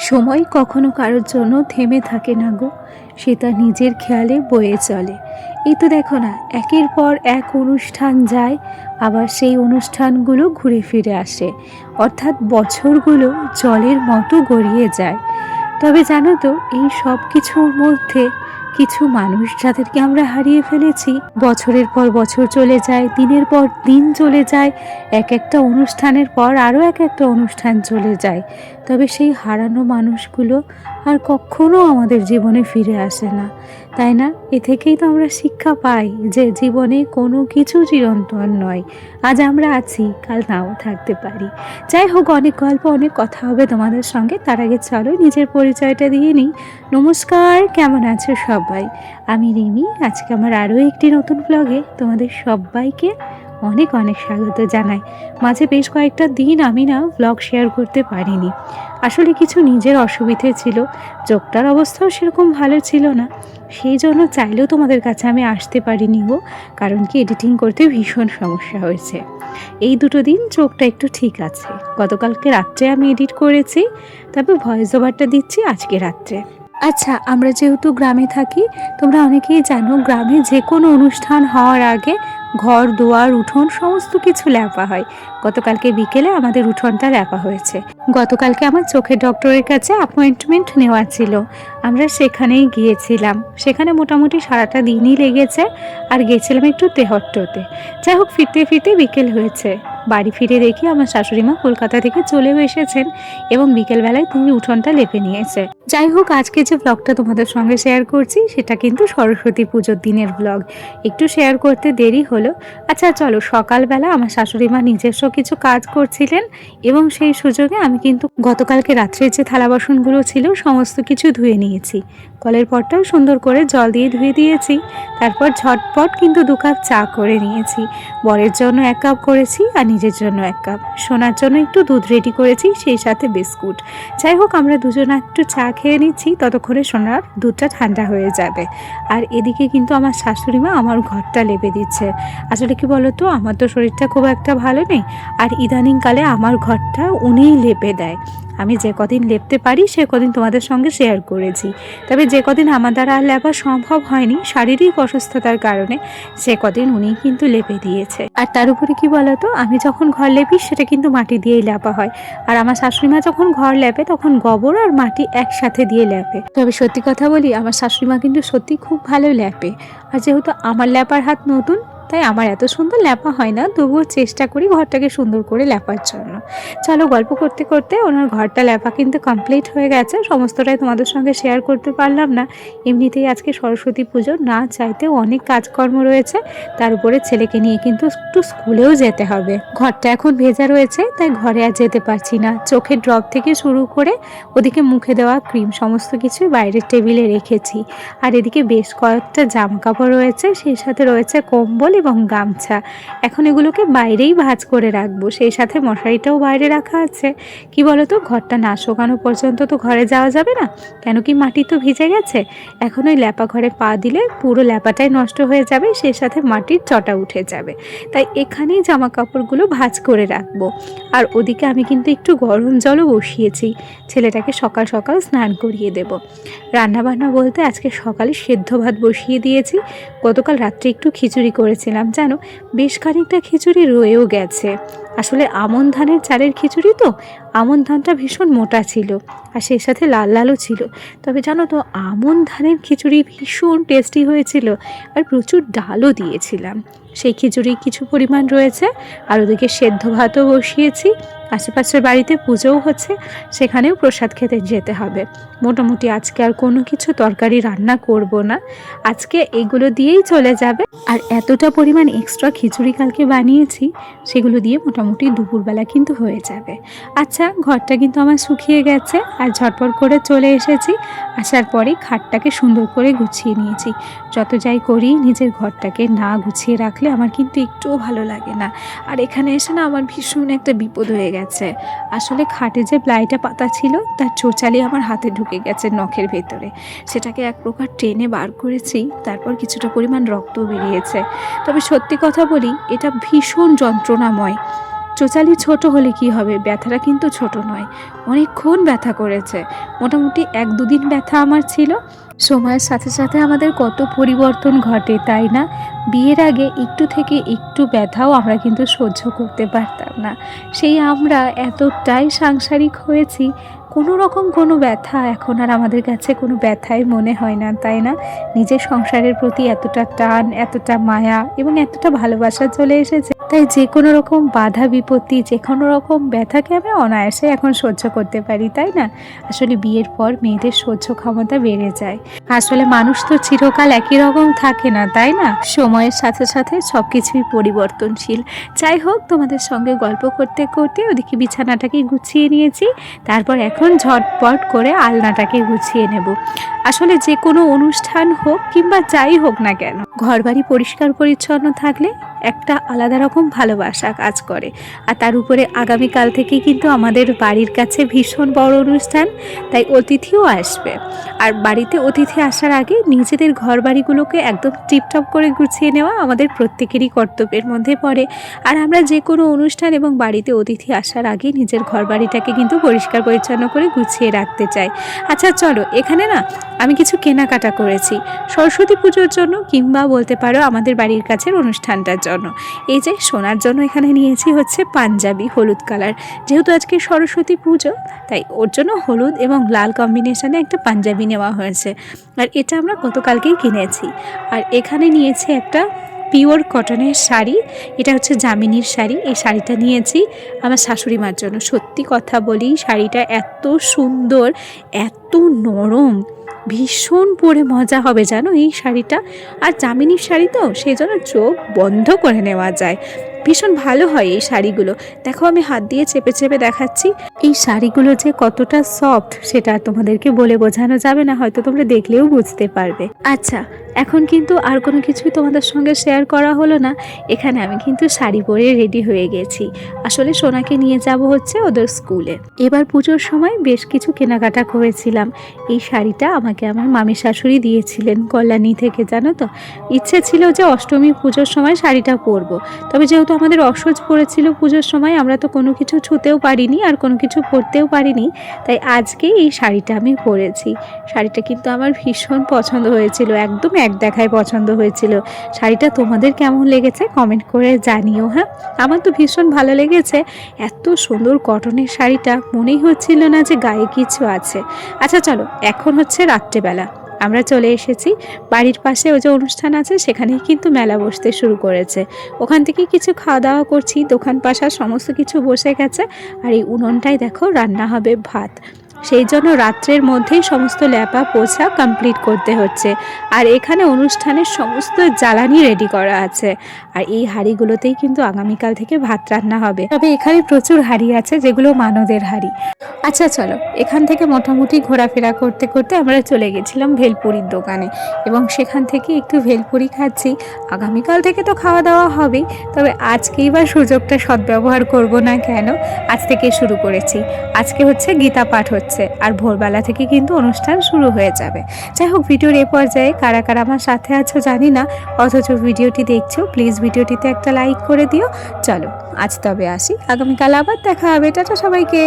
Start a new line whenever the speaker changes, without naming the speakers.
সময় কখনো কারোর জন্য থেমে থাকে না গো, সে তার নিজের খেয়ালে বয়ে চলে। এই তো দেখো না, একের পর এক অনুষ্ঠান যায়, আবার সেই অনুষ্ঠানগুলো ঘুরে ফিরে আসে, অর্থাৎ বছরগুলো জলের মতো গড়িয়ে যায়। তবে জানো তো, এই সব কিছুর মধ্যে কিছু মানুষ যাদেরকে আমরা হারিয়ে ফেলেছি, বছরের পর বছর চলে যায়, দিনের পর দিন চলে যায়, এক একটা অনুষ্ঠানের পর আরও এক একটা অনুষ্ঠান চলে যায়। তবে সেই হারানো মানুষগুলো আর কখনো আমাদের জীবনে ফিরে আসে না, তাই না? এ থেকেই তো আমরা শিক্ষা পাই যে জীবনে কোনো কিছু চিরন্তন নয়। আজ আমরা আছি, কাল নাও থাকতে পারি। যাই হোক, অনেক গল্প, অনেক কথা হবে তোমাদের সঙ্গে। তার আগে চলো নিজের পরিচয়টা দিয়ে নিই। নমস্কার, কেমন আছো সবাই? আমি রিমি। আজকে আমার আরও একটি নতুন ব্লগে তোমাদের সবাইকে অনেক অনেক স্বাগত জানাই। মাঝে বেশ কয়েকটা দিন আমি ব্লগ শেয়ার করতে পারিনি, আসলে কিছু নিজের অসুবিধে ছিল, চোখটার অবস্থাও সেরকম ভালো ছিল না, সেই জন্য চাইলেও তোমাদের কাছে আমি আসতে পারিনি গো। কারণ কি, এডিটিং করতে ভীষণ সমস্যা হয়েছে। এই দুটো দিন চোখটা একটু ঠিক আছে। গতকালকে রাত্রে আমি এডিট করেছি, তারপর ভয়েস ওভারটা দিচ্ছি আজকে রাত্রে। আচ্ছা, আমরা যেহেতু গ্রামে থাকি, তোমরা অনেকেই জানো, গ্রামে যে কোনো অনুষ্ঠান হওয়ার আগে ঘর দুয়ার উঠোন সমস্ত কিছু ল্যাপা হয়। গতকালকে বিকেলে আমাদের উঠোনটা ল্যাপা হয়েছে। গতকালকে আমার চোখের ডক্টরের কাছে অ্যাপয়েন্টমেন্ট নেওয়া ছিল, আমরা সেখানেই গিয়েছিলাম। সেখানে মোটামুটি সারাটা দিনই লেগেছে, আর গেছিলাম একটু তেহট্টতে। যাই হোক, ফিরতে ফিরতে বিকেল হয়েছে। বাড়ি ফিরে দেখি আমার শাশুড়িমা কলকাতা থেকে চলেও এসেছেন এবং বিকেলবেলায় তিনি উঠোনটা লেপে নিয়েছে। যাই হোক, আজকে যে ব্লগটা তোমাদের সঙ্গে শেয়ার করছি সেটা কিন্তু সরস্বতী পুজোর দিনের ব্লগ। একটু শেয়ার করতে দেরি হলো। আচ্ছা চলো, সকালবেলা আমার শাশুড়িমা নিজস্ব কিছু কাজ করছিলেন এবং সেই সুযোগে আমি কিন্তু গতকালকে রাত্রে যে থালা বাসনগুলো ছিল সমস্ত কিছু ধুয়ে নিয়েছি। কলের পরটাও সুন্দর করে জল দিয়ে ধুয়ে দিয়েছি। তারপর ঝটপট কিন্তু 2 কাপ চা করে নিয়েছি। বরের জন্য 1 কাপ করেছি আর নিজের জন্য 1 কাপ। সোনার জন্য একটু দুধ রেডি করেছি, সেই সাথে বিস্কুট। যাই হোক, আমরা দুজনে একটু চা খেয়ে নিচ্ছি, ততক্ষণে সোনার দুধটা ঠান্ডা হয়ে যাবে। আর এদিকে কিন্তু আমার শাশুড়িমা আমার ঘরটা লেপে দিচ্ছে। আসলে কি বলতো, আমার তো শরীরটা খুব একটা ভালো নেই, আর ইদানিংকালে আমার ঘরটা উনিই লেপে দেয়। আমি যে কদিন লেপতে পারি সে কদিন তোমাদের সঙ্গে শেয়ার করেছি, তবে যে কদিন আমার দ্বারা আর লেপা সম্ভব হয়নি শারীরিক অসুস্থতার কারণে, সে কদিন উনিই কিন্তু লেপে দিয়েছে। আর তার উপরে কি বলতো, আমি যখন ঘর লেপি সেটা কিন্তু মাটি দিয়েই লেপা হয়, আর আমার শাশুড়িমা যখন ঘর লেপে তখন গোবর আর মাটি একসাথে দিয়ে লেপে। তবে সত্যি কথা বলি, আমার শাশুড়িমা কিন্তু সত্যি খুব ভালো লেপে। আর যেহেতু আমার লেপার হাত নতুন, তাই আমার এত সুন্দর লেপা হয় না, তবুও চেষ্টা করি ঘরটাকে সুন্দর করে লেপার জন্য। চলো, গল্প করতে করতে ওনার ঘরটা লেপা কিন্তু কমপ্লিট হয়ে গেছে। সমস্তটাই তোমাদের সঙ্গে শেয়ার করতে পারলাম না, এমনিতেই আজকে সরস্বতী পুজো, না চাইতেও অনেক কাজকর্ম রয়েছে। তার উপরে ছেলেকে নিয়ে কিন্তু একটু স্কুলেও যেতে হবে। ঘরটা এখন ভেজা রয়েছে, তাই ঘরে আর যেতে পারছি না। চোখের ড্রপ থেকে শুরু করে ওদিকে মুখে দেওয়া ক্রিম সমস্ত কিছুই বাইরের টেবিলে রেখেছি। আর এদিকে বেশ কয়েকটা জামা কাপড় রয়েছে, সেই সাথে রয়েছে কম্বল এবং গামছা। এখন এগুলোকে বাইরেই ভাঁজ করে রাখবো, সেই সাথে মশারিটাও বাইরে রাখা আছে। কি বলতো, ঘরটা না শোকানো পর্যন্ত তো ঘরে যাওয়া যাবে না, কেন কি মাটি তো ভিজে গেছে। এখন ওই ল্যাপা ঘরে পা দিলে পুরো ল্যাপাটাই নষ্ট হয়ে যাবে, সেই সাথে মাটির চটা উঠে যাবে। তাই এখানেই জামা কাপড়গুলো ভাঁজ করে রাখবো। আর ওদিকে আমি কিন্তু একটু গরম জলও বসিয়েছি, ছেলেটাকে সকাল সকাল স্নান করিয়ে দেব। রান্নাবান্না বলতে আজকে সকালে সেদ্ধ ভাত বসিয়ে দিয়েছি। গতকাল রাত্রে একটু খিচুড়ি করেছিলাম, জানো, বেশ খানিকটা খিচুড়ি রয়েও গেছে। আসলে আমন ধানের চালের খিচুড়ি তো, আমন ধানটা ভীষণ মোটা ছিল আর সেই সাথে লাল লালও ছিল। তবে জানো তো, আমন ধানের খিচুড়ি ভীষণ টেস্টি হয়েছিল, আর প্রচুর ডালও দিয়েছিলাম। সেই খিচুড়ি কিছু পরিমাণ রয়েছে। আর ওদিকে সেদ্ধ ভাতও বসিয়েছি। আশেপাশের বাড়িতে পুজোও হচ্ছে, সেখানেও প্রসাদ খেতে যেতে হবে। মোটামুটি আজকে আর কোনো কিছু তরকারি রান্না করব না, আজকে এগুলো দিয়েই চলে যাবে। আর এতটা পরিমাণ এক্সট্রা খিচুড়ি কালকে বানিয়েছি, সেগুলো দিয়ে মোটামুটি দুপুরবেলা কিন্তু হয়ে যাবে। আচ্ছা, ঘরটা কিন্তু আমার শুকিয়ে গেছে, আর ঝটপট করে চলে এসেছি। আসার পরেই খাটটাকে সুন্দর করে গুছিয়ে নিয়েছি। যত যাই করি, নিজের ঘরটাকে না গুছিয়ে রাখলে আমার কিন্তু একটুও ভালো লাগে না। আর এখানে এসে আমার ভীষণ একটা বিপদ হয়ে গেছে। আসলে খাটে যে প্লাইটা পাতা ছিল তার চোচালি আমার হাতে ঢুকে গেছে নখের ভেতরে। সেটাকে এক প্রকার টেনে বার করেছি, তারপর কিছুটা পরিমাণ রক্ত বেরিয়েছে। তবে সত্যি কথা বলি, এটা ভীষণ যন্ত্রণাময়। চোচালি ছোট হলে কি হবে, ব্যথাটা কিন্তু ছোট নয়, অনেকক্ষণ ব্যথা করেছে। মোটামুটি 1-2 দিন ব্যথা আমার ছিল। সময়ের সাথে সাথে আমাদের কত পরিবর্তন ঘটে, তাই না? বিয়ের আগে একটু থেকে একটু ব্যথাও আমরা কিন্তু সহ্য করতে পারতাম না। সেই আমরা এতটাই সাংসারিক হয়েছি, কোনো রকম কোনো ব্যথা এখন আর আমাদের কাছে কোনো ব্যথাই মনে হয় না, তাই না? নিজের সংসারের প্রতি এতটা টান, এতটা মায়া এবং এতটা ভালোবাসা চলে এসেছে, তাই যে কোনো রকম বাধা বিপত্তি, যে কোনো রকম ব্যথাকে আমরা অনায়াসে এখন সহ্য করতে পারি, তাই না? আসলে বিয়ের পর মেয়েদের সহ্য ক্ষমতা বেড়ে যায়। আসলে মানুষ তো চিরকাল একই রকম থাকে না, তাই না? সময়ের সাথে সাথে সব কিছুই পরিবর্তনশীল। যাই হোক, তোমাদের সঙ্গে গল্প করতে করতে ওদিকে বিছানাটাকে গুছিয়ে নিয়েছি, তারপর এখন ঝটপট করে আলনাটাকে গুছিয়ে নেব। আসলে যে কোনো অনুষ্ঠান হোক কিংবা যাই হোক না কেন, ঘরবাড়ি পরিষ্কার পরিচ্ছন্ন থাকলে একটা আলাদা রকম ভালোবাসা কাজ করে। আর তার উপরে আগামীকাল থেকে কিন্তু আমাদের বাড়ির কাছে ভীষণ বড় অনুষ্ঠান, তাই অতিথিও আসবে। আর বাড়িতে অতিথি আসার আগে নিজেদের ঘর বাড়িগুলোকে একদম টিপটপ করে গুছিয়ে নেওয়া আমাদের প্রত্যেকেরই কর্তব্যের মধ্যে পড়ে। আর আমরা যে কোনো অনুষ্ঠান এবং বাড়িতে অতিথি আসার আগে নিজের ঘর বাড়িটাকে কিন্তু পরিষ্কার পরিচ্ছন্ন করে গুছিয়ে রাখতে চাই। আচ্ছা চলো, এখানে না আমি কিছু কেনাকাটা করেছি সরস্বতী পুজোর জন্য, কিংবা বলতে পারো আমাদের বাড়ির কাছের অনুষ্ঠানটার জন্য। এই যে সোনার জন্য এখানে নিয়েছি হচ্ছে পাঞ্জাবি হলুদ কালার, যেহেতু আজকে সরস্বতী পুজো তাই ওর জন্য হলুদ এবং লাল কম্বিনেশনে একটা পাঞ্জাবি নেওয়া হয়েছে। আর এটা আমরা গতকালকেই কিনেছি। আর এখানে নিয়েছি একটা পিওর কটনের শাড়ি, এটা হচ্ছে জামিনীর শাড়ি। এই শাড়িটা নিয়েছি আমার শাশুড়ি মার জন্য। সত্যি কথা বলি, শাড়িটা এত সুন্দর, এত নরম, ভীষণ পরে মজা হবে জানো এই শাড়িটা। আর জামিনীর শাড়ি তো সেই জন্য চোখ বন্ধ করে নেওয়া যায়, ভীষণ ভালো হয় এই শাড়িগুলো। দেখো আমি হাত দিয়ে চেপে চেপে দেখাচ্ছি, এই শাড়িগুলো যে কতটা সফট সেটা তোমাদেরকে বলে বোঝানো যাবে না, হয়তো তোমরা দেখলেও বুঝতে পারবে। আচ্ছা, এখন কিন্তু আর কোনো কিছুই তোমাদের সঙ্গে শেয়ার করা হলো না। এখানে আমি কিন্তু শাড়ি পরে রেডি হয়ে গেছি। আসলে সোনাকে নিয়ে যাব হচ্ছে ওদের স্কুলে। এবার পুজোর সময় বেশ কিছু কেনাকাটা করেছিলাম। এই শাড়িটা আমাকে আমার মামি শাশুড়ি দিয়েছিলেন কল্যাণী থেকে, জানো তো। ইচ্ছে ছিল যে অষ্টমী পুজোর সময় শাড়িটা পরবো, তবে যেহেতু আমাদের অসহ্য পড়েছিল পুজোর সময়, আমরা তো কোনো কিছু ছুতেও পারিনি আর কোনো কিছু পরতেও পারিনি, তাই আজকে এই শাড়িটা আমি পরেছি। শাড়িটা কিন্তু আমার ভীষণ পছন্দ হয়েছিল, একদম এক দেখায় পছন্দ হয়েছিল। শাড়িটা তোমাদের কেমন লেগেছে কমেন্ট করে জানিও। হ্যাঁ, আমার তো ভীষণ ভালো লেগেছে। এত সুন্দর কটনের শাড়িটা, মনেই হচ্ছিল না যে গায়ে কিছু আছে। আচ্ছা চলো, এখন হচ্ছে রাত্রেবেলা, আমরা চলে এসেছি বাড়ির পাশে ওই যে অনুষ্ঠান আছে সেখানেই কিন্তু মেলা বসতে শুরু করেছে। ওখান থেকে কিছু খাওয়া দাওয়া করছি, দোকান পাশা সমস্ত কিছু বসে গেছে। আর এই উনুনটাই দেখো রান্না হবে ভাত, সেই জন্য রাত্রের মধ্যেই সমস্ত ল্যাপা পোছা কমপ্লিট করতে হচ্ছে। আর এখানে অনুষ্ঠানের সমস্ত জ্বালানি রেডি করা আছে। আর এই হাঁড়িগুলোতেই কিন্তু আগামীকাল থেকে ভাত রান্না হবে। তবে এখানে প্রচুর হাঁড়ি আছে যেগুলো মানদের হাঁড়ি। আচ্ছা চলো, এখান থেকে মোটামুটি ঘোরাফেরা করতে করতে আমরা চলে গেছিলাম ভেলপুরির দোকানে, এবং সেখান থেকে একটু ভেলপুরি খাচ্ছি। আগামীকাল থেকে তো খাওয়া দাওয়া হবেই, তবে আজকেই বা সুযোগটা সদ্ব্যবহার করব না কেন, আজ থেকে শুরু করেছি। আজকে হচ্ছে গীতা পাঠ হচ্ছে, আর ভোরবেলা থেকে কিন্তু অনুষ্ঠান শুরু হয়ে যাবে। যাই হোক, ভিডিওর এ পর্যায়ে কারা কারা আমার সাথে আছো জানি না, অথচ ভিডিওটি দেখছো, প্লিজ ভিডিওটিতে একটা লাইক করে দিও। চলো আজ তবে আসি, আগামীকাল আবার দেখা হবে। টাটা সবাইকে।